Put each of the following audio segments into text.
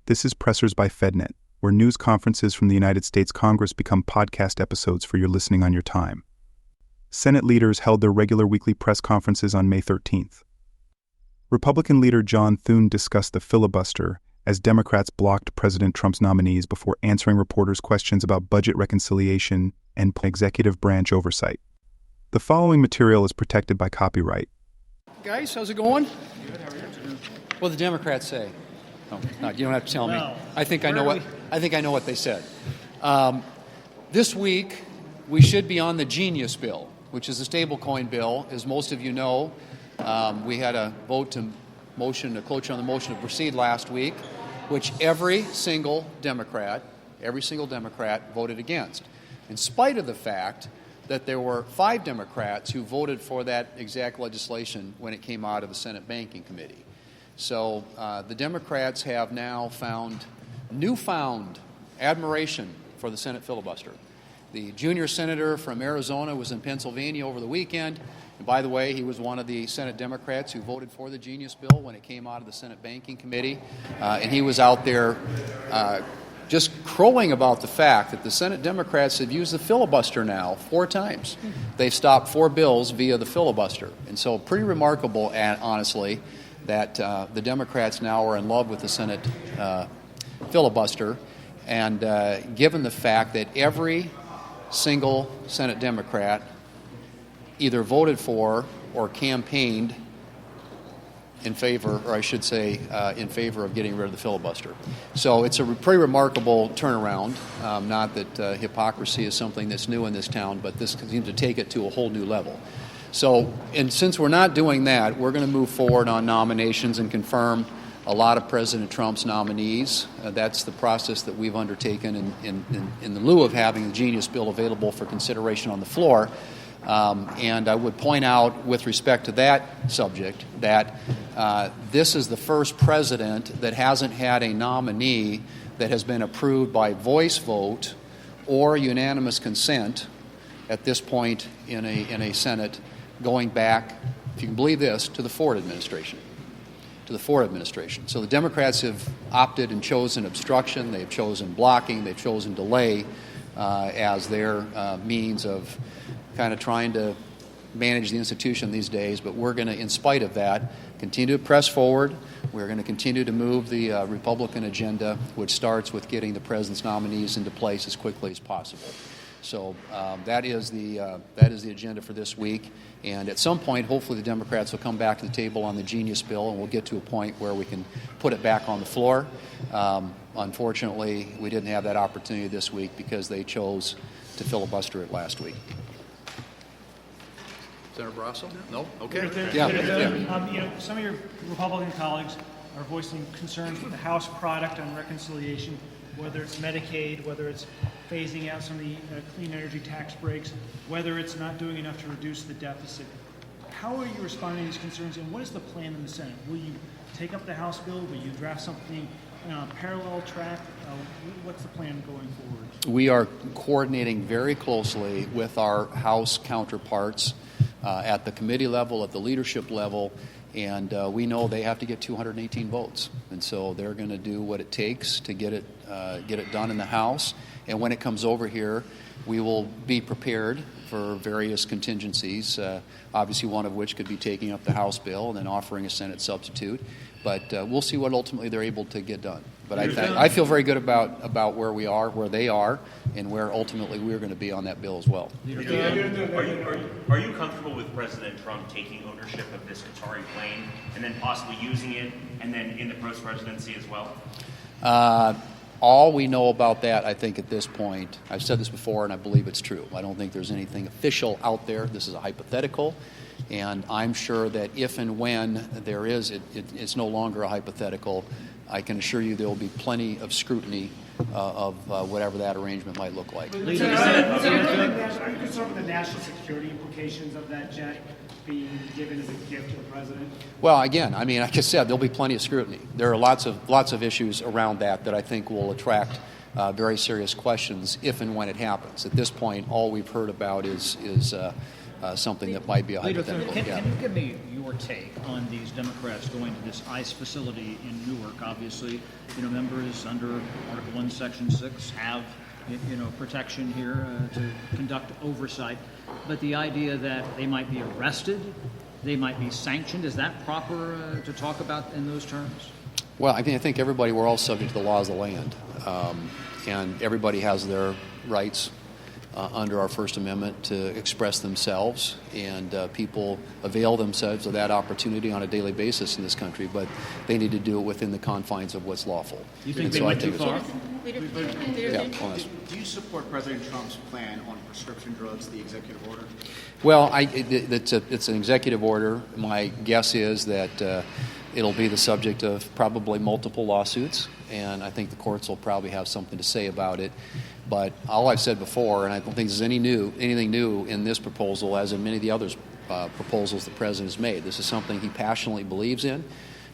This is Pressers by FedNet, where news conferences from the United States Congress become podcast episodes for your listening on your time. Senate leaders held their regular weekly press conferences on May 13th. Republican leader John Thune discussed the filibuster as Democrats blocked President Trump's nominees before answering reporters' questions about budget reconciliation and executive branch oversight. The following material is protected by copyright. Guys, how's it going? What did the Democrats say? Oh, no, you don't have to tell me. I think I know what they said. This week, we should be on the Genius Bill, which is a stablecoin bill. As most of you know, we had a vote to cloture on the motion to proceed last week, which every single Democrat voted against, in spite of the fact that there were 5 Democrats who voted for that exact legislation when it came out of the Senate Banking Committee. So the Democrats have now found newfound admiration for the Senate filibuster. The junior senator from Arizona was in Pennsylvania over the weekend. And by the way, he was one of the Senate Democrats who voted for the Genius Bill when it came out of the Senate Banking Committee. And he was out there just crowing about the fact that the Senate Democrats have used the filibuster now 4 times. They've stopped 4 bills via the filibuster. And so pretty remarkable, honestly, that the Democrats now are in love with the Senate filibuster. And given the fact that every single Senate Democrat either voted for or campaigned in favor, or I should say in favor of getting rid of the filibuster. So it's a pretty remarkable turnaround. Not that hypocrisy is something that's new in this town, but this seems to take it to a whole new level. So, and since we're not doing that, we're going to move forward on nominations and confirm a lot of President Trump's nominees. That's the process that we've undertaken in the lieu of having the Genius Bill available for consideration on the floor. And I would point out, with respect to that subject, that this is the first president that hasn't had a nominee that has been approved by voice vote or unanimous consent at this point in a Senate, going back, if you can believe this, to the Ford administration. So the Democrats have opted and chosen obstruction, they've chosen blocking, they've chosen delay as their means of kind of trying to manage the institution these days. But we're going to, in spite of that, continue to press forward. We're going to continue to move the Republican agenda, which starts with getting the president's nominees into place as quickly as possible. So that is the agenda for this week. And at some point, hopefully the Democrats will come back to the table on the Genius Bill, and we'll get to a point where we can put it back on the floor. Unfortunately, we didn't have that opportunity this week because they chose to filibuster it last week. Senator Barrasso? No? Okay. Yeah. Some of your Republican colleagues are voicing concerns with the House product on reconciliation, whether it's Medicaid, whether it's phasing out some of the clean energy tax breaks, whether it's not doing enough to reduce the deficit. How are you responding to these concerns, and what is the plan in the Senate? Will you take up the House bill? Will you draft something on a parallel track? What's the plan going forward? We are coordinating very closely with our House counterparts at the committee level, at the leadership level, and we know they have to get 218 votes, and so they're going to do what it takes to get it done in the House. And when it comes over here, we will be prepared for various contingencies, obviously one of which could be taking up the House bill and then offering a Senate substitute. But we'll see what ultimately they're able to get done. But I feel very good about where we are, where they are, and where ultimately we're going to be on that bill as well. Are you comfortable with President Trump taking ownership of this Qatari plane and then possibly using it and then in the post-presidency as well? All we know about that, I think, at this point, I've said this before and I believe it's true. I don't think there's anything official out there. This is a hypothetical. And I'm sure that if and when there is, it's no longer a hypothetical. I can assure you there will be plenty of scrutiny of whatever that arrangement might look like. Are you concerned with the national security implications of that jet being given as a gift to the president? Well, again, I mean, like I said, there'll be plenty of scrutiny. There are lots of issues around that I think will attract very serious questions if and when it happens. At this point, all we've heard about is something that might be a hypothetical. Can you give me your take on these Democrats going to this ICE facility in Newark? Obviously, members under Article 1, Section 6 have, protection here to conduct oversight. But the idea that they might be arrested, they might be sanctioned, is that proper to talk about in those terms? Well, I think everybody, we're all subject to the laws of the land. And everybody has their rights under our First Amendment to express themselves, and people avail themselves of that opportunity on a daily basis in this country, but they need to do it within the confines of what's lawful. You think they went too far? Do you support President Trump's plan on prescription drugs, the executive order? Well, it's an executive order. My guess is that it'll be the subject of probably multiple lawsuits, and I think the courts will probably have something to say about it. But all I've said before, and I don't think there's anything new in this proposal, as in many of the other proposals the president has made. This is something he passionately believes in.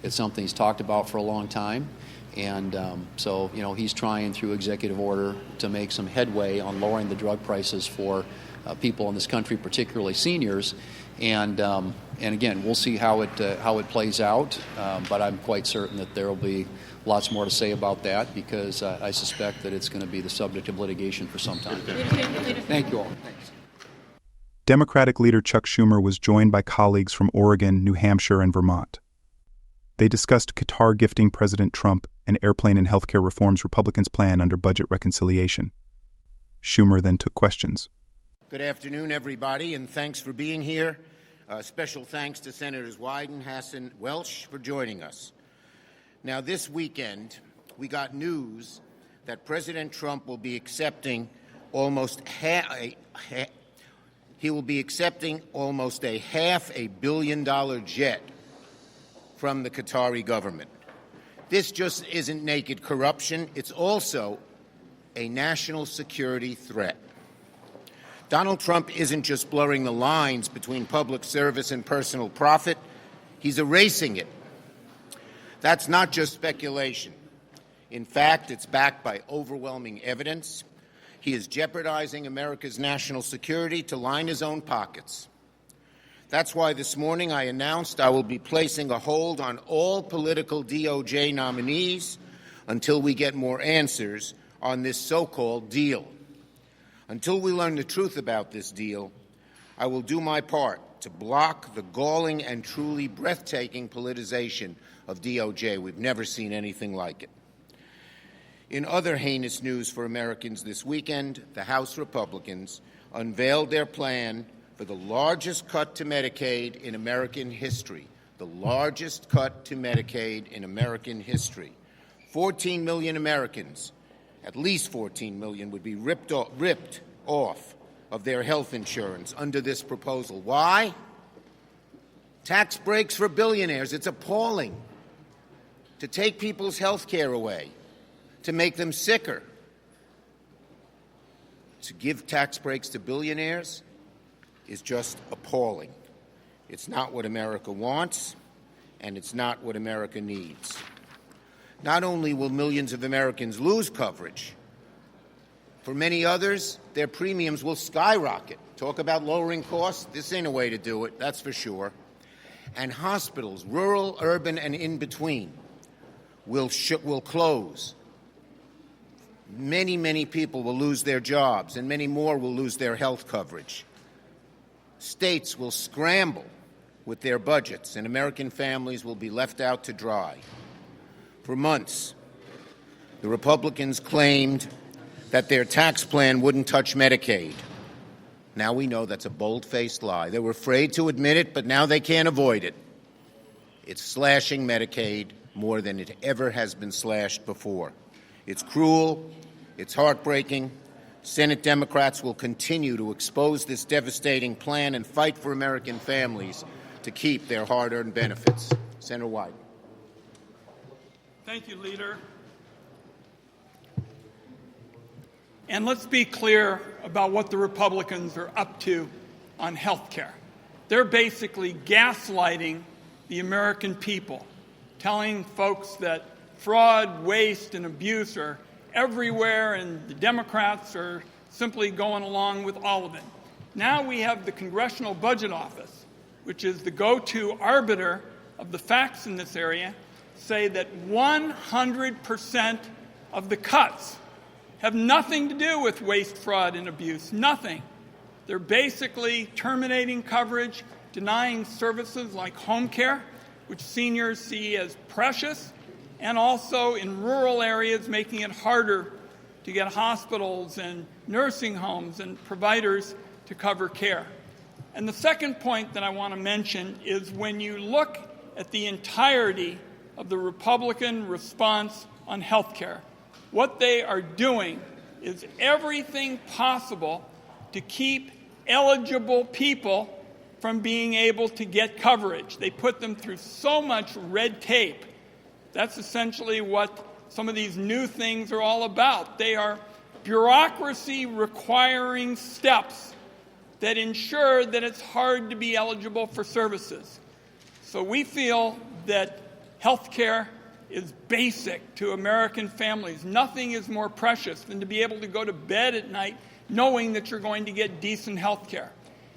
It's something he's talked about for a long time. And so he's trying through executive order to make some headway on lowering the drug prices for people in this country, particularly seniors. And again, we'll see how it plays out. But I'm quite certain that there will be lots more to say about that, because I suspect that it's going to be the subject of litigation for some time. Thank you all. Thanks. Democratic leader Chuck Schumer was joined by colleagues from Oregon, New Hampshire, and Vermont. They discussed Qatar gifting President Trump and airplane and healthcare reforms Republicans plan under budget reconciliation. Schumer then took questions. Good afternoon, everybody, and thanks for being here. Special thanks to Senators Wyden, Hassan, Welch for joining us. Now, this weekend, we got news that President Trump will be accepting almost $500 million jet from the Qatari government. This just isn't naked corruption. It's also a national security threat. Donald Trump isn't just blurring the lines between public service and personal profit. He's erasing it. That's not just speculation. In fact, it's backed by overwhelming evidence. He is jeopardizing America's national security to line his own pockets. That's why this morning I announced I will be placing a hold on all political DOJ nominees until we get more answers on this so-called deal. Until we learn the truth about this deal, I will do my part to block the galling and truly breathtaking politicization of DOJ. We've never seen anything like it. In other heinous news for Americans this weekend, the House Republicans unveiled their plan for the largest cut to Medicaid in American history. The largest cut to Medicaid in American history. 14 million Americans, at least 14 million, would be ripped off of their health insurance under this proposal. Why? Tax breaks for billionaires. It's appalling. To take people's health care away, to make them sicker. To give tax breaks to billionaires is just appalling. It's not what America wants, and it's not what America needs. Not only will millions of Americans lose coverage, for many others, their premiums will skyrocket. Talk about lowering costs. This ain't a way to do it, that's for sure. And hospitals, rural, urban, and in between, will close. Many, many people will lose their jobs, and many more will lose their health coverage. States will scramble with their budgets, and American families will be left out to dry. For months, the Republicans claimed that their tax plan wouldn't touch Medicaid. Now we know that's a bold-faced lie. They were afraid to admit it, but now they can't avoid it. It's slashing Medicaid more than it ever has been slashed before. It's cruel. It's heartbreaking. Senate Democrats will continue to expose this devastating plan and fight for American families to keep their hard-earned benefits. Senator Wyden. Thank you, Leader. And let's be clear about what the Republicans are up to on health care. They're basically gaslighting the American people, telling folks that fraud, waste, and abuse are everywhere, and the Democrats are simply going along with all of it. Now we have the Congressional Budget Office which is the go-to arbiter of the facts in this area, say that 100% of the cuts have nothing to do with waste, fraud, and abuse. Nothing. They're basically terminating coverage, denying services like home care, which seniors see as precious, and also in rural areas making it harder to get hospitals and nursing homes and providers to cover care. And the second point that I want to mention is when you look at the entirety of the Republican response on health care, what they are doing is everything possible to keep eligible people from being able to get coverage. They put them through so much red tape. That's essentially what some of these new things are all about. They are bureaucracy requiring steps that ensure that it's hard to be eligible for services. So we feel that health care is basic to American families. Nothing is more precious than to be able to go to bed at night knowing that you're going to get decent health care.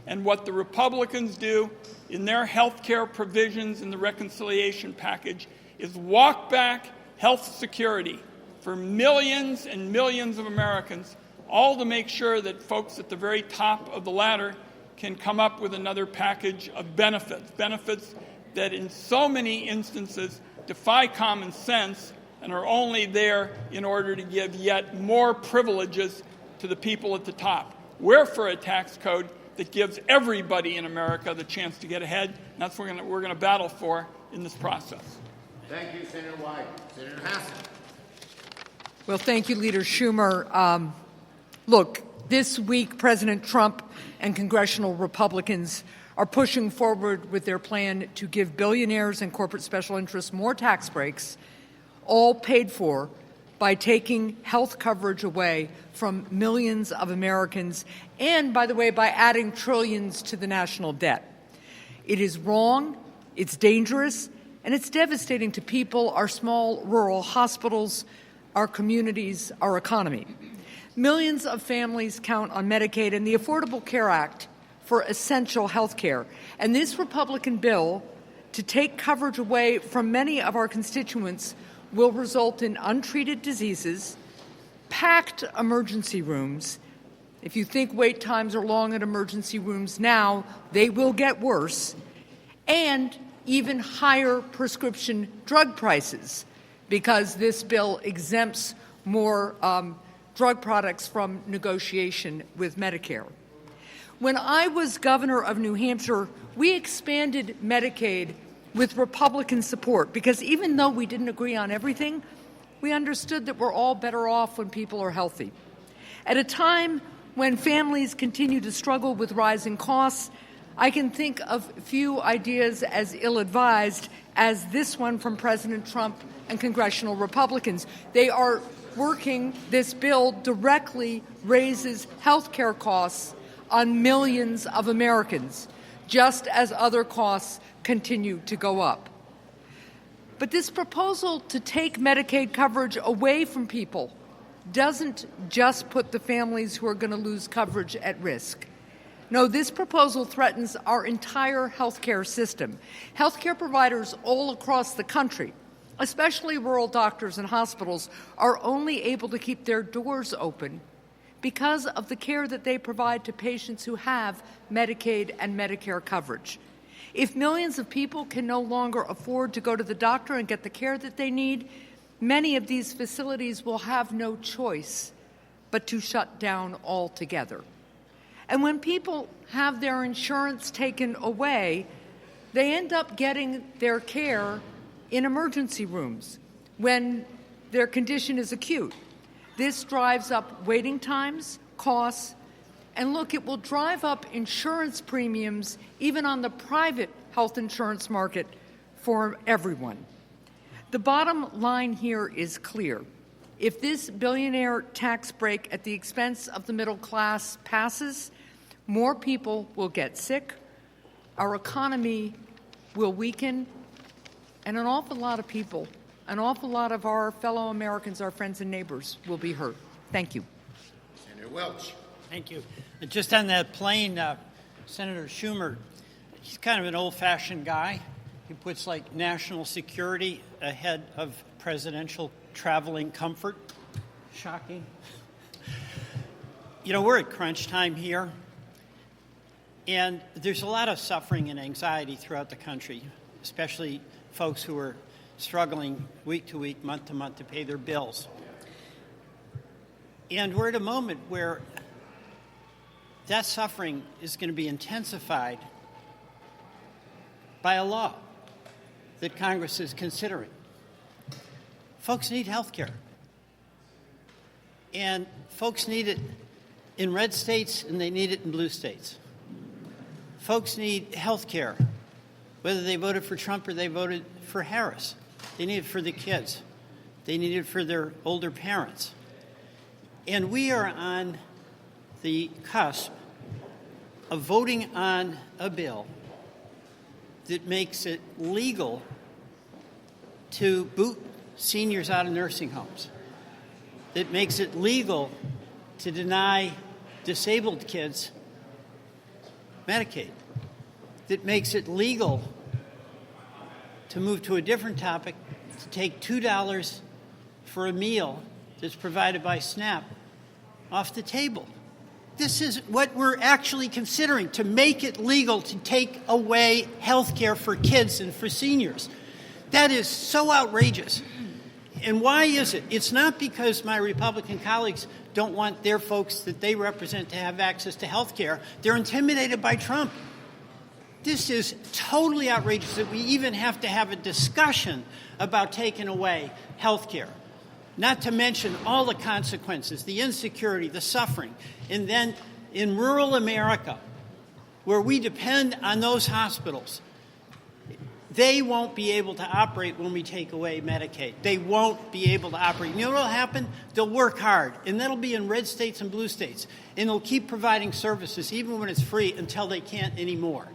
And what the Republicans do in their health care provisions in the reconciliation package is walk back health security for millions and millions of Americans, all to make sure that folks at the very top of the ladder can come up with another package of benefits that in so many instances defy common sense and are only there in order to give yet more privileges to the people at the top. We're for a tax code that gives everybody in America the chance to get ahead, and that's what we're going to battle for in this process. Thank you, Senator Wyden. Senator Hassan. Well, thank you, Leader Schumer. Look, this week, President Trump and congressional Republicans are pushing forward with their plan to give billionaires and corporate special interests more tax breaks, all paid for by taking health coverage away from millions of Americans and, by the way, by adding trillions to the national debt. It is wrong, it's dangerous, and it's devastating to people, our small rural hospitals, our communities, our economy. Millions of families count on Medicaid and the Affordable Care Act for essential health care. And this Republican bill to take coverage away from many of our constituents will result in untreated diseases, packed emergency rooms. If you think wait times are long at emergency rooms now, they will get worse, and even higher prescription drug prices, because this bill exempts more drug products from negotiation with Medicare. When I was governor of New Hampshire, we expanded Medicaid with Republican support because even though we didn't agree on everything, we understood that we're all better off when people are healthy. At a time when families continue to struggle with rising costs, I can think of few ideas as ill-advised as this one from President Trump and congressional Republicans. They are working, this bill directly raises health care costs on millions of Americans, just as other costs continue to go up. But this proposal to take Medicaid coverage away from people doesn't just put the families who are going to lose coverage at risk. No, this proposal threatens our entire health care system. Health care providers all across the country, especially rural doctors and hospitals, are only able to keep their doors open because of the care that they provide to patients who have Medicaid and Medicare coverage. If millions of people can no longer afford to go to the doctor and get the care that they need, many of these facilities will have no choice but to shut down altogether. And when people have their insurance taken away, they end up getting their care in emergency rooms when their condition is acute. This drives up waiting times, costs, and look, it will drive up insurance premiums even on the private health insurance market for everyone. The bottom line here is clear. If this billionaire tax break at the expense of the middle class passes, more people will get sick, our economy will weaken, and an awful lot of people, an awful lot of our fellow Americans, our friends and neighbors, will be hurt. Thank you. Senator Welch. Thank you. And just on that plane, Senator Schumer, He's kind of an old-fashioned guy. He puts like national security ahead of presidential traveling comfort. Shocking. You know, we're at crunch time here, and there's a lot of suffering and anxiety throughout the country, especially folks who are struggling week to week, month to month to pay their bills. And we're at a moment where that suffering is going to be intensified by a law that Congress is considering. Folks need health care. And folks need it in red states and they need it in blue states. Folks need health care, whether they voted for Trump or they voted for Harris. They need it for the kids. They need it for their older parents. And we are on the cusp of voting on a bill that makes it legal to boot seniors out of nursing homes, that makes it legal to deny disabled kids Medicaid, that makes it legal to move to a different topic, to take $2 for a meal that's provided by SNAP off the table. This is what we're actually considering, to make it legal to take away health care for kids and for seniors. That is so outrageous. And why is it? It's not because my Republican colleagues don't want their folks that they represent to have access to health care. They're intimidated by Trump. This is totally outrageous that we even have to have a discussion about taking away health care. Not to mention all the consequences, the insecurity, the suffering. And then in rural America, where we depend on those hospitals, they won't be able to operate when we take away Medicaid. They won't be able to operate. You know what will happen? They'll work hard, and that'll be in red states and blue states. And they'll keep providing services, even when it's free, until they can't anymore.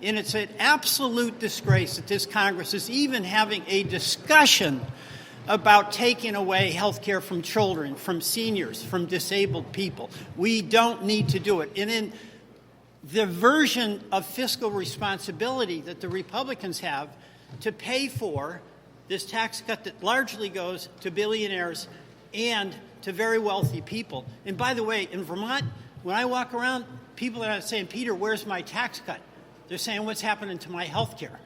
And it's an absolute disgrace that this Congress is even having a discussion about taking away health care from children, from seniors, from disabled people. We don't need to do it. And in the version of fiscal responsibility that the Republicans have to pay for this tax cut that largely goes to billionaires and to very wealthy people. And by the way, in Vermont, when I walk around, people are not saying, Peter, where's my tax cut? They're saying, what's happening to my health care?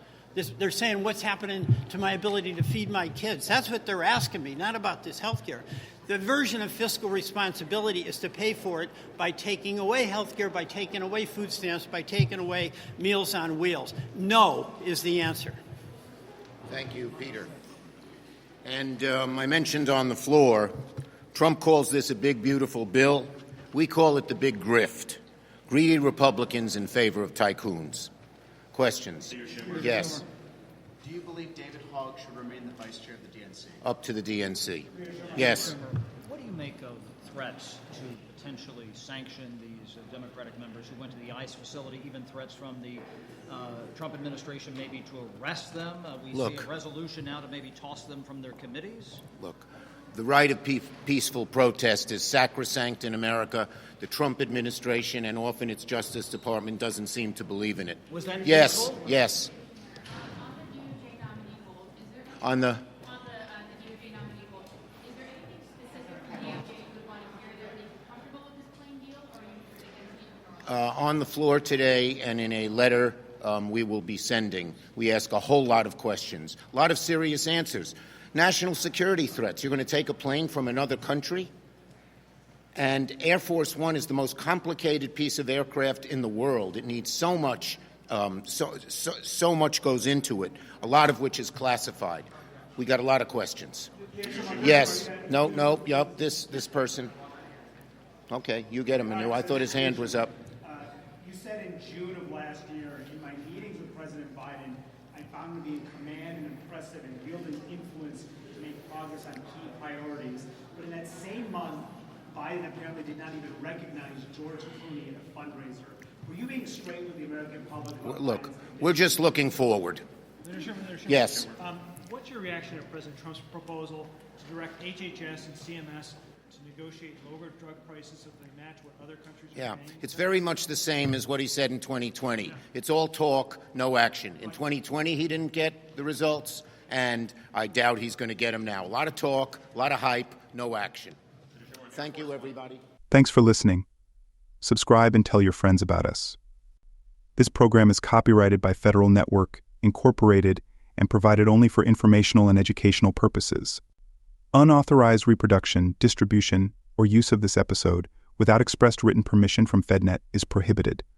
They're saying, what's happening to my ability to feed my kids? That's what they're asking me, not about this health care. The version of fiscal responsibility is to pay for it by taking away health care, by taking away food stamps, by taking away Meals on Wheels. No is the answer. Thank you, Peter. And I mentioned on the floor, Trump calls this a big, beautiful bill. We call it the big grift. Greedy Republicans in favor of tycoons. Questions? Yes. Do you believe David Hogg should remain the vice chair of the DNC? Up to the DNC. Yes. What do you make of threats to potentially sanction these Democratic members who went to the ICE facility, even threats from the Trump administration maybe to arrest them? We see a resolution now to maybe toss them from their committees? Look, the right of peaceful protest is sacrosanct in America. The Trump administration and often its Justice Department doesn't seem to believe in it. Was that yes, peaceful? Yes. On the DOJ nominee vote, is there anything specific the DOJ would want to hear that would make you comfortable with this plain deal, or are you on the floor today and in a letter we will be sending, we ask a whole lot of questions, a lot of serious answers. National security threats. You're going to take a plane from another country? And Air Force One is the most complicated piece of aircraft in the world. It needs so much, so much goes into it, a lot of which is classified. We got a lot of questions. Yes. No. Yup. This person. Okay, you get him, Manu. I thought his hand was up. You said in June of last year, in my meetings with President Biden, I found him to be in command and impressive and wielding influence to make progress on key priorities. But in that same month, Biden apparently did not even recognize George Clooney at a fundraiser. Were you being straight with the American public? Look, we're just looking forward. Yes. What's your reaction to President Trump's proposal to direct HHS and CMS to negotiate lower drug prices so they match what other countries are Yeah, paying? it's very much the same as what he said in 2020. It's all talk, no action. In 2020, he didn't get the results, and I doubt he's going to get them now. A lot of talk, a lot of hype, no action. Thank you, everybody. Thanks for listening. Subscribe and tell your friends about us. This program is copyrighted by Federal Network, Incorporated, and provided only for informational and educational purposes. Unauthorized reproduction, distribution, or use of this episode without expressed written permission from FedNet is prohibited.